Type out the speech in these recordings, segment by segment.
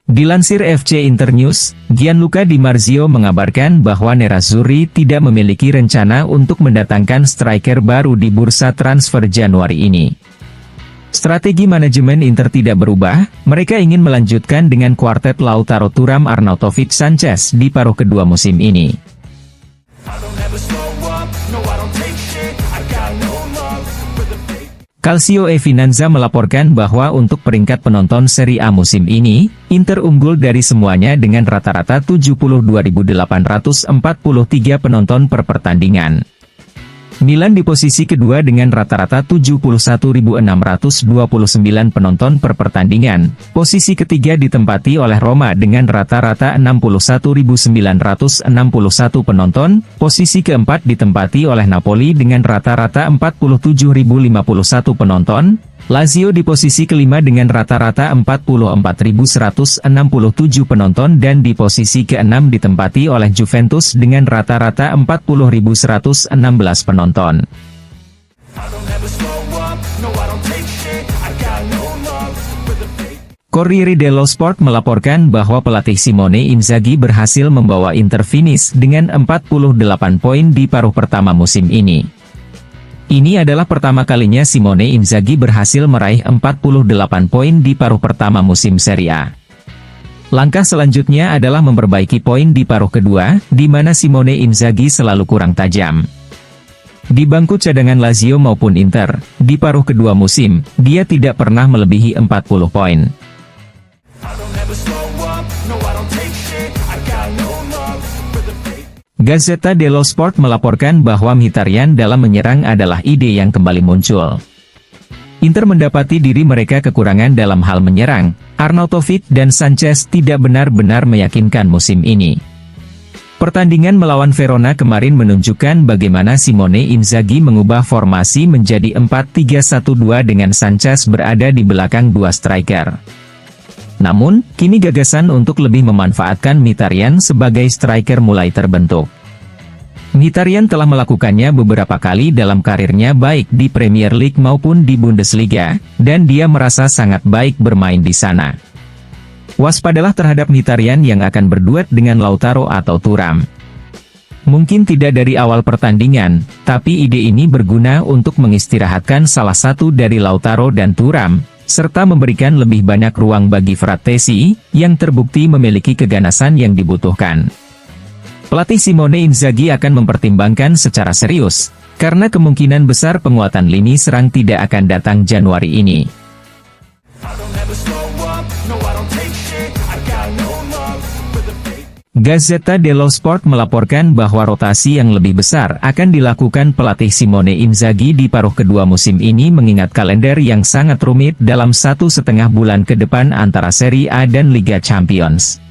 Dilansir FC Internews, Gianluca Di Marzio mengabarkan bahwa Nerazzurri tidak memiliki rencana untuk mendatangkan striker baru di bursa transfer Januari ini. Strategi manajemen Inter tidak berubah, mereka ingin melanjutkan dengan kuartet Lautaro Thuram Arnautovic Sanchez di paruh kedua musim ini. Calcio e Finanza melaporkan bahwa untuk peringkat penonton Serie A musim ini, Inter unggul dari semuanya dengan rata-rata 72.843 penonton per pertandingan. Milan di posisi kedua dengan rata-rata 71.629 penonton per pertandingan. Posisi ketiga ditempati oleh Roma dengan rata-rata 61.961 penonton. Posisi keempat ditempati oleh Napoli dengan rata-rata 47.051 penonton. Lazio di posisi kelima dengan rata-rata 44.167 penonton dan di posisi keenam ditempati oleh Juventus dengan rata-rata 40.116 penonton. Corriere dello Sport melaporkan bahwa pelatih Simone Inzaghi berhasil membawa Inter finish dengan 48 poin di paruh pertama musim ini. Ini adalah pertama kalinya Simone Inzaghi berhasil meraih 48 poin di paruh pertama musim Serie A. Langkah selanjutnya adalah memperbaiki poin di paruh kedua, di mana Simone Inzaghi selalu kurang tajam. Di bangku cadangan Lazio maupun Inter, di paruh kedua musim, dia tidak pernah melebihi 40 poin. Gazzetta dello Sport melaporkan bahwa Mkhitaryan dalam menyerang adalah ide yang kembali muncul. Inter mendapati diri mereka kekurangan dalam hal menyerang. Arnautovic dan Sanchez tidak benar-benar meyakinkan musim ini. Pertandingan melawan Verona kemarin menunjukkan bagaimana Simone Inzaghi mengubah formasi menjadi 4-3-1-2 dengan Sanchez berada di belakang dua striker. Namun, kini gagasan untuk lebih memanfaatkan Mkhitaryan sebagai striker mulai terbentuk. Mkhitaryan telah melakukannya beberapa kali dalam karirnya baik di Premier League maupun di Bundesliga, dan dia merasa sangat baik bermain di sana. Waspadalah terhadap Mkhitaryan yang akan berduet dengan Lautaro atau Thuram. Mungkin tidak dari awal pertandingan, tapi ide ini berguna untuk mengistirahatkan salah satu dari Lautaro dan Thuram, serta memberikan lebih banyak ruang bagi Frattesi, yang terbukti memiliki keganasan yang dibutuhkan. Pelatih Simone Inzaghi akan mempertimbangkan secara serius, karena kemungkinan besar penguatan lini serang tidak akan datang Januari ini. Gazzetta dello Sport melaporkan bahwa rotasi yang lebih besar akan dilakukan pelatih Simone Inzaghi di paruh kedua musim ini mengingat kalender yang sangat rumit dalam 1,5 bulan ke depan antara Serie A dan Liga Champions.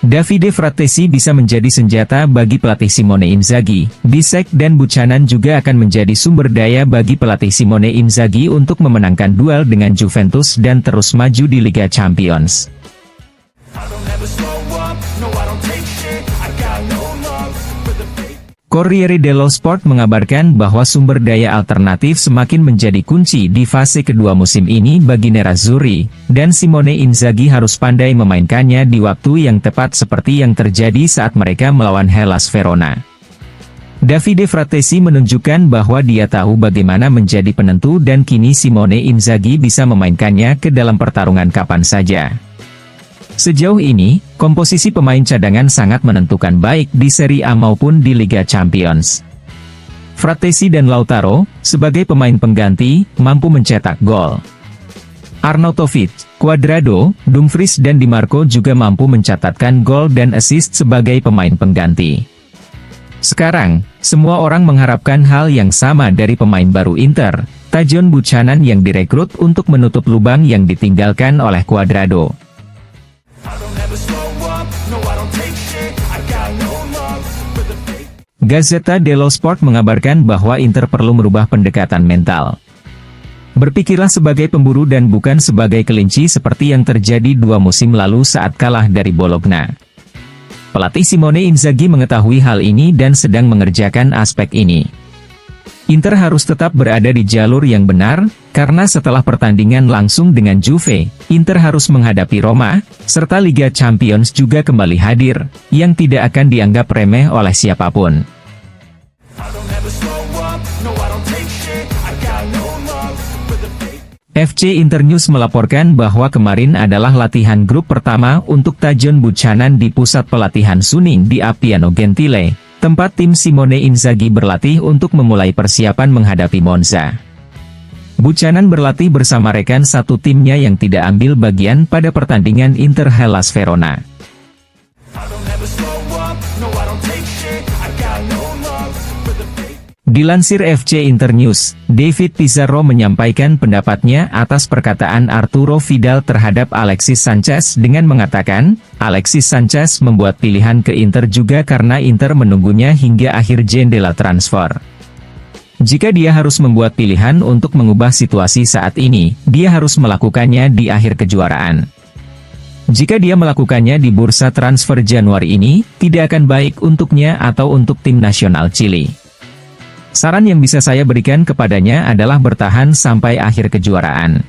Davide Frattesi bisa menjadi senjata bagi pelatih Simone Inzaghi. Bisek dan Buchanan juga akan menjadi sumber daya bagi pelatih Simone Inzaghi untuk memenangkan duel dengan Juventus dan terus maju di Liga Champions. Corriere dello Sport mengabarkan bahwa sumber daya alternatif semakin menjadi kunci di fase kedua musim ini bagi Nerazzurri, dan Simone Inzaghi harus pandai memainkannya di waktu yang tepat seperti yang terjadi saat mereka melawan Hellas Verona. Davide Frattesi menunjukkan bahwa dia tahu bagaimana menjadi penentu dan kini Simone Inzaghi bisa memainkannya ke dalam pertarungan kapan saja. Sejauh ini, komposisi pemain cadangan sangat menentukan baik di Serie A maupun di Liga Champions. Frattesi dan Lautaro, sebagai pemain pengganti, mampu mencetak gol. Arnautovic, Cuadrado, Dumfries dan Di Marco juga mampu mencatatkan gol dan assist sebagai pemain pengganti. Sekarang, semua orang mengharapkan hal yang sama dari pemain baru Inter, Tajon Buchanan yang direkrut untuk menutup lubang yang ditinggalkan oleh Cuadrado. Gazzetta dello Sport mengabarkan bahwa Inter perlu merubah pendekatan mental. Berpikirlah sebagai pemburu dan bukan sebagai kelinci seperti yang terjadi 2 musim lalu saat kalah dari Bologna. Pelatih Simone Inzaghi mengetahui hal ini dan sedang mengerjakan aspek ini. Inter harus tetap berada di jalur yang benar, karena setelah pertandingan langsung dengan Juve, Inter harus menghadapi Roma, serta Liga Champions juga kembali hadir, yang tidak akan dianggap remeh oleh siapapun. FC Internews melaporkan bahwa kemarin adalah latihan grup pertama untuk Tajon Buchanan di pusat pelatihan Suning di Appiano Gentile, tempat tim Simone Inzaghi berlatih untuk memulai persiapan menghadapi Monza. Buchanan berlatih bersama rekan satu timnya yang tidak ambil bagian pada pertandingan Inter Hellas Verona. Dilansir FC Internews, David Pizarro menyampaikan pendapatnya atas perkataan Arturo Vidal terhadap Alexis Sanchez dengan mengatakan, Alexis Sanchez membuat pilihan ke Inter juga karena Inter menunggunya hingga akhir jendela transfer. Jika dia harus membuat pilihan untuk mengubah situasi saat ini, dia harus melakukannya di akhir kejuaraan. Jika dia melakukannya di bursa transfer Januari ini, tidak akan baik untuknya atau untuk tim nasional Chili. Saran yang bisa saya berikan kepadanya adalah bertahan sampai akhir kejuaraan.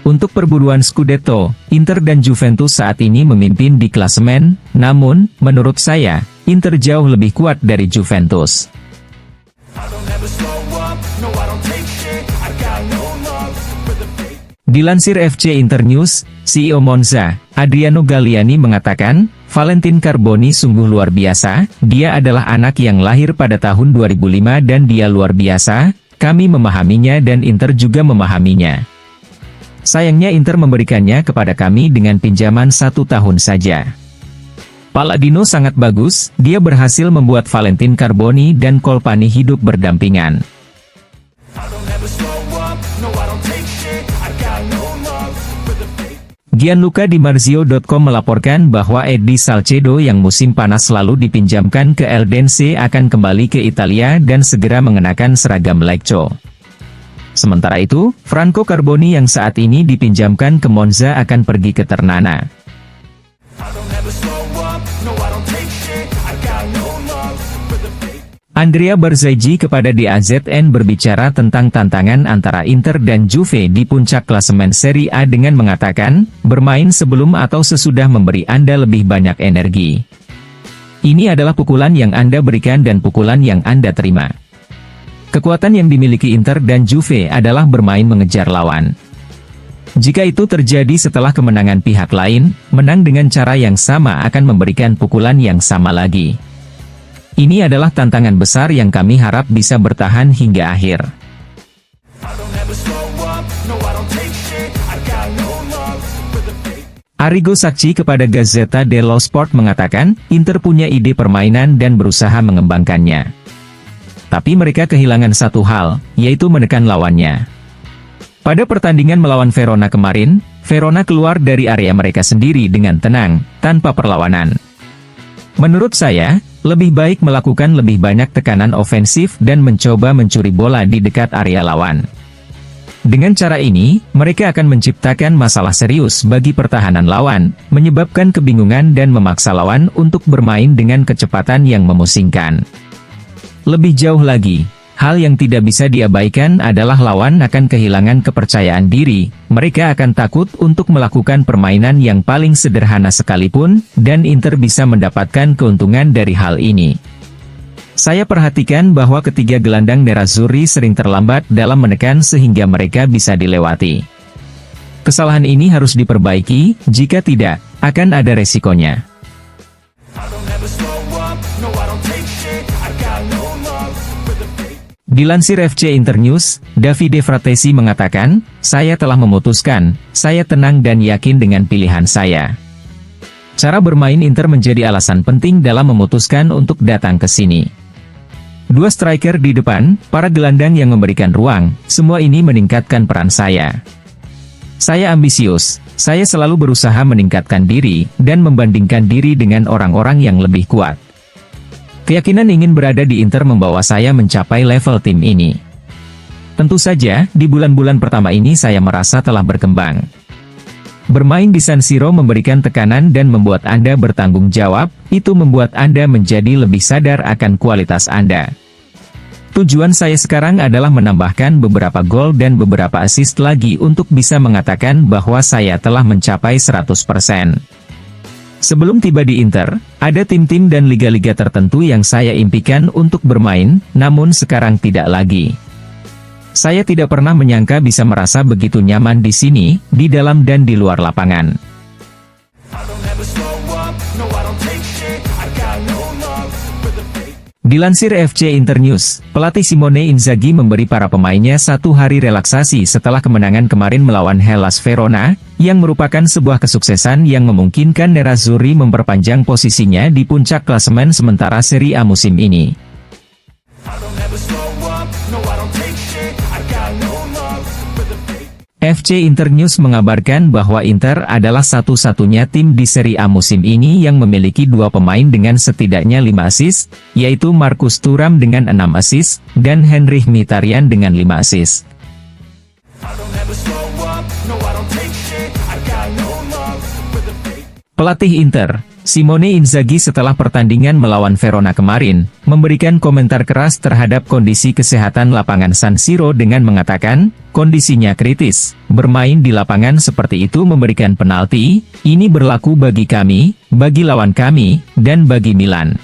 Untuk perburuan Scudetto, Inter dan Juventus saat ini memimpin di klasemen, namun, menurut saya, Inter jauh lebih kuat dari Juventus. Dilansir FC Internews, CEO Monza, Adriano Galliani mengatakan, Valentin Carboni sungguh luar biasa, dia adalah anak yang lahir pada tahun 2005 dan dia luar biasa, kami memahaminya dan Inter juga memahaminya. Sayangnya Inter memberikannya kepada kami dengan pinjaman 1 tahun saja. Palladino sangat bagus, dia berhasil membuat Valentin Carboni dan Colpani hidup berdampingan. Gianluca Di Marzio.com melaporkan bahwa Eddie Salcedo yang musim panas lalu dipinjamkan ke Eldense akan kembali ke Italia dan segera mengenakan seragam Lecco. Sementara itu, Franco Carboni yang saat ini dipinjamkan ke Monza akan pergi ke Ternana. Andrea Barzaji kepada DAZN berbicara tentang tantangan antara Inter dan Juve di puncak klasemen Serie A dengan mengatakan, bermain sebelum atau sesudah memberi Anda lebih banyak energi. Ini adalah pukulan yang Anda berikan dan pukulan yang Anda terima. Kekuatan yang dimiliki Inter dan Juve adalah bermain mengejar lawan. Jika itu terjadi setelah kemenangan pihak lain, menang dengan cara yang sama akan memberikan pukulan yang sama lagi. Ini adalah tantangan besar yang kami harap bisa bertahan hingga akhir. Arrigo Sacchi kepada Gazzetta dello Sport mengatakan, Inter punya ide permainan dan berusaha mengembangkannya. Tapi mereka kehilangan satu hal, yaitu menekan lawannya. Pada pertandingan melawan Verona kemarin, Verona keluar dari area mereka sendiri dengan tenang, tanpa perlawanan. Menurut saya, lebih baik melakukan lebih banyak tekanan ofensif dan mencoba mencuri bola di dekat area lawan. Dengan cara ini, mereka akan menciptakan masalah serius bagi pertahanan lawan, menyebabkan kebingungan dan memaksa lawan untuk bermain dengan kecepatan yang memusingkan. Lebih jauh lagi, hal yang tidak bisa diabaikan adalah lawan akan kehilangan kepercayaan diri, mereka akan takut untuk melakukan permainan yang paling sederhana sekalipun, dan Inter bisa mendapatkan keuntungan dari hal ini. Saya perhatikan bahwa ketiga gelandang nerazzurri sering terlambat dalam menekan sehingga mereka bisa dilewati. Kesalahan ini harus diperbaiki, jika tidak, akan ada resikonya. Dilansir FC Internews, Davide Fratesi mengatakan, saya telah memutuskan, saya tenang dan yakin dengan pilihan saya. Cara bermain Inter menjadi alasan penting dalam memutuskan untuk datang ke sini. Dua striker di depan, para gelandang yang memberikan ruang, semua ini meningkatkan peran saya. Saya ambisius, saya selalu berusaha meningkatkan diri, dan membandingkan diri dengan orang-orang yang lebih kuat. Keyakinan ingin berada di Inter membawa saya mencapai level tim ini. Tentu saja, di bulan-bulan pertama ini saya merasa telah berkembang. Bermain di San Siro memberikan tekanan dan membuat Anda bertanggung jawab, itu membuat Anda menjadi lebih sadar akan kualitas Anda. Tujuan saya sekarang adalah menambahkan beberapa gol dan beberapa assist lagi untuk bisa mengatakan bahwa saya telah mencapai 100%. Sebelum tiba di Inter, ada tim-tim dan liga-liga tertentu yang saya impikan untuk bermain, namun sekarang tidak lagi. Saya tidak pernah menyangka bisa merasa begitu nyaman di sini, di dalam dan di luar lapangan. Dilansir FC Internews, pelatih Simone Inzaghi memberi para pemainnya 1 hari relaksasi setelah kemenangan kemarin melawan Hellas Verona, yang merupakan sebuah kesuksesan yang memungkinkan Nerazzurri memperpanjang posisinya di puncak klasemen sementara Serie A musim ini. FC Internews mengabarkan bahwa Inter adalah satu-satunya tim di Serie A musim ini yang memiliki 2 pemain dengan setidaknya 5 assist, yaitu Marcus Thuram dengan 6 assist, dan Henrikh Mkhitaryan dengan 5 assist. Pelatih Inter, Simone Inzaghi setelah pertandingan melawan Verona kemarin, memberikan komentar keras terhadap kondisi kesehatan lapangan San Siro dengan mengatakan, kondisinya kritis, bermain di lapangan seperti itu memberikan penalti, ini berlaku bagi kami, bagi lawan kami, dan bagi Milan.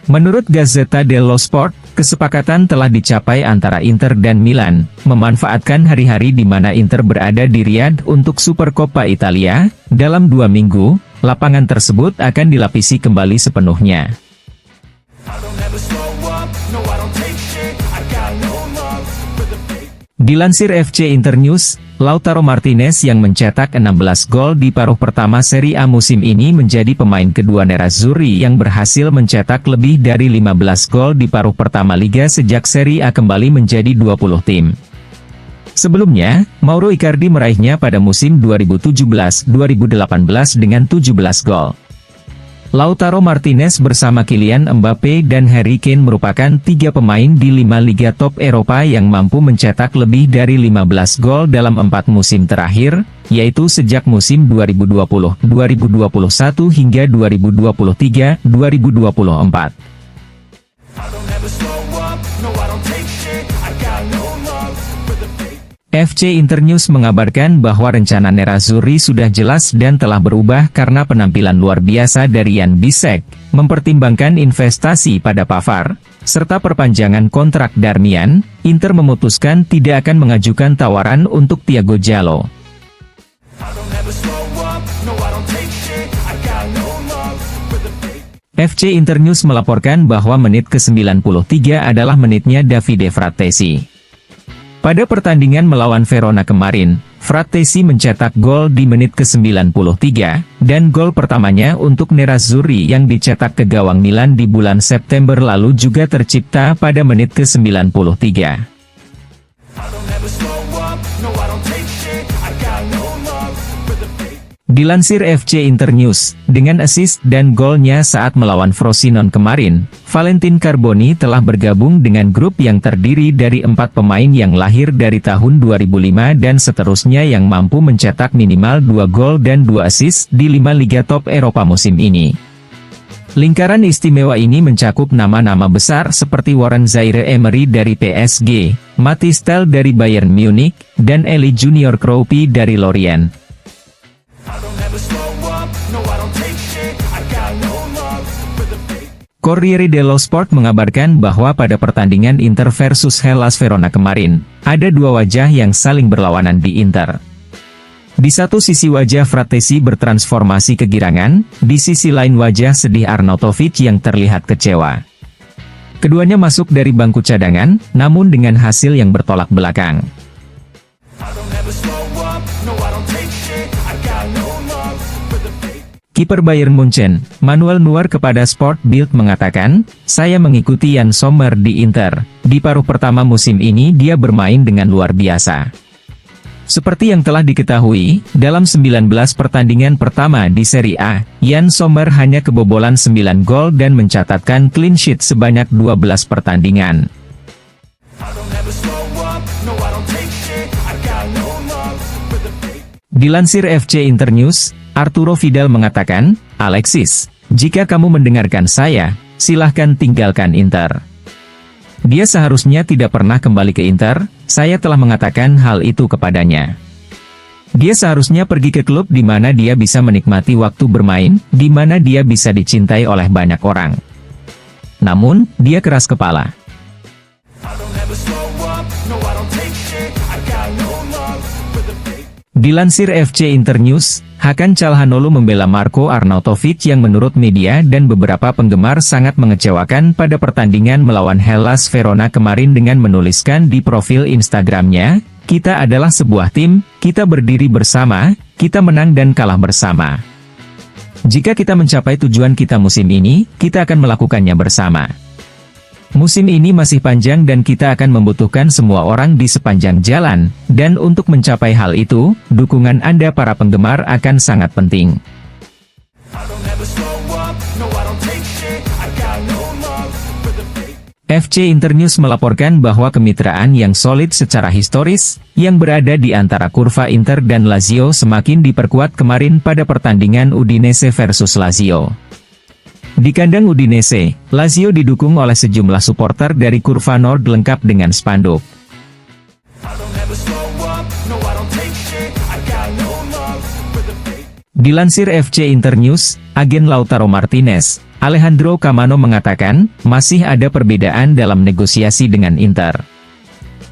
Menurut Gazzetta dello Sport, kesepakatan telah dicapai antara Inter dan Milan, memanfaatkan hari-hari di mana Inter berada di Riyadh untuk Supercoppa Italia. Dalam 2 minggu, lapangan tersebut akan dilapisi kembali sepenuhnya. Dilansir FC Internews, Lautaro Martinez yang mencetak 16 gol di paruh pertama Serie A musim ini menjadi pemain kedua Nerazzurri yang berhasil mencetak lebih dari 15 gol di paruh pertama Liga sejak Serie A kembali menjadi 20 tim. Sebelumnya, Mauro Icardi meraihnya pada musim 2017-2018 dengan 17 gol. Lautaro Martinez bersama Kylian Mbappe dan Harry Kane merupakan 3 pemain di 5 liga top Eropa yang mampu mencetak lebih dari 15 gol dalam 4 musim terakhir, yaitu sejak musim 2020-2021 hingga 2023-2024. FC Internews mengabarkan bahwa rencana Nerazzurri sudah jelas dan telah berubah karena penampilan luar biasa dari Jan Bisek, mempertimbangkan investasi pada Pavard, serta perpanjangan kontrak Darmian. Inter memutuskan tidak akan mengajukan tawaran untuk Thiago Jallo. FC Internews melaporkan bahwa menit ke-93 adalah menitnya Davide Frattesi. Pada pertandingan melawan Verona kemarin, Frattesi mencetak gol di menit ke-93, dan gol pertamanya untuk Nerazzurri yang dicetak ke gawang Milan di bulan September lalu juga tercipta pada menit ke-93. Dilansir FC Internews, dengan assist dan golnya saat melawan Frosinone kemarin, Valentin Carboni telah bergabung dengan grup yang terdiri dari 4 pemain yang lahir dari tahun 2005 dan seterusnya yang mampu mencetak minimal 2 gol dan 2 assist di 5 liga top Eropa musim ini. Lingkaran istimewa ini mencakup nama-nama besar seperti Warren Zaïre-Emery dari PSG, Mathys Tel dari Bayern Munich, dan Elie Junior Kroupi dari Lorient. Corriere dello Sport mengabarkan bahwa pada pertandingan Inter versus Hellas Verona kemarin, ada 2 wajah yang saling berlawanan di Inter. Di satu sisi wajah Frattesi bertransformasi kegirangan, di sisi lain wajah sedih Arnautovic yang terlihat kecewa. Keduanya masuk dari bangku cadangan, namun dengan hasil yang bertolak belakang. Kiper Bayern Munchen, Manuel Neuer kepada Sport Bild mengatakan, "Saya mengikuti Jan Sommer di Inter. Di paruh pertama musim ini dia bermain dengan luar biasa. Seperti yang telah diketahui, dalam 19 pertandingan pertama di Serie A, Jan Sommer hanya kebobolan 9 gol dan mencatatkan clean sheet sebanyak 12 pertandingan." Dilansir FC Internews, Arturo Vidal mengatakan, "Alexis, jika kamu mendengarkan saya, silahkan tinggalkan Inter. Dia seharusnya tidak pernah kembali ke Inter, saya telah mengatakan hal itu kepadanya. Dia seharusnya pergi ke klub di mana dia bisa menikmati waktu bermain, di mana dia bisa dicintai oleh banyak orang. Namun, dia keras kepala. Dilansir FC Internews, Hakan Calhanoglu membela Marko Arnautovic yang menurut media dan beberapa penggemar sangat mengecewakan pada pertandingan melawan Hellas Verona kemarin dengan menuliskan di profil Instagramnya, "Kita adalah sebuah tim, kita berdiri bersama, kita menang dan kalah bersama. Jika kita mencapai tujuan kita musim ini, kita akan melakukannya bersama. Musim ini masih panjang dan kita akan membutuhkan semua orang di sepanjang jalan, dan untuk mencapai hal itu, dukungan Anda para penggemar akan sangat penting." FC Internews melaporkan bahwa kemitraan yang solid secara historis, yang berada di antara kurva Inter dan Lazio semakin diperkuat kemarin pada pertandingan Udinese versus Lazio. Di kandang Udinese, Lazio didukung oleh sejumlah supporter dari kurva Nord lengkap dengan spanduk. Dilansir FC Internews, agen Lautaro Martinez, Alejandro Camano mengatakan, masih ada perbedaan dalam negosiasi dengan Inter.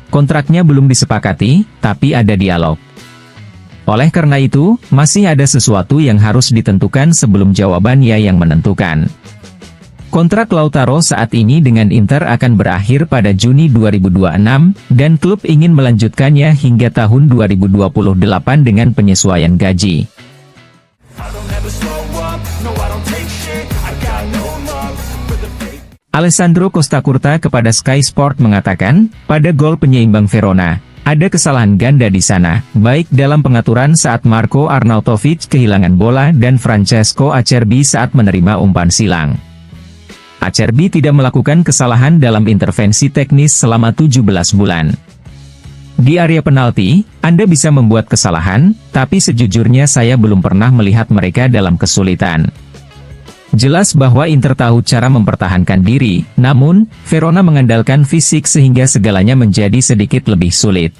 Kontraknya belum disepakati, tapi ada dialog. Oleh karena itu, masih ada sesuatu yang harus ditentukan sebelum jawaban ya yang menentukan. Kontrak Lautaro saat ini dengan Inter akan berakhir pada Juni 2026, dan klub ingin melanjutkannya hingga tahun 2028 dengan penyesuaian gaji. Alessandro Costacurta kepada Sky Sport mengatakan, pada gol penyeimbang Verona, ada kesalahan ganda di sana, baik dalam pengaturan saat Marko Arnautovic kehilangan bola dan Francesco Acerbi saat menerima umpan silang. Acerbi tidak melakukan kesalahan dalam intervensi teknis selama 17 bulan. Di area penalti, Anda bisa membuat kesalahan, tapi sejujurnya saya belum pernah melihat mereka dalam kesulitan. Jelas bahwa Inter tahu cara mempertahankan diri, namun, Verona mengandalkan fisik sehingga segalanya menjadi sedikit lebih sulit.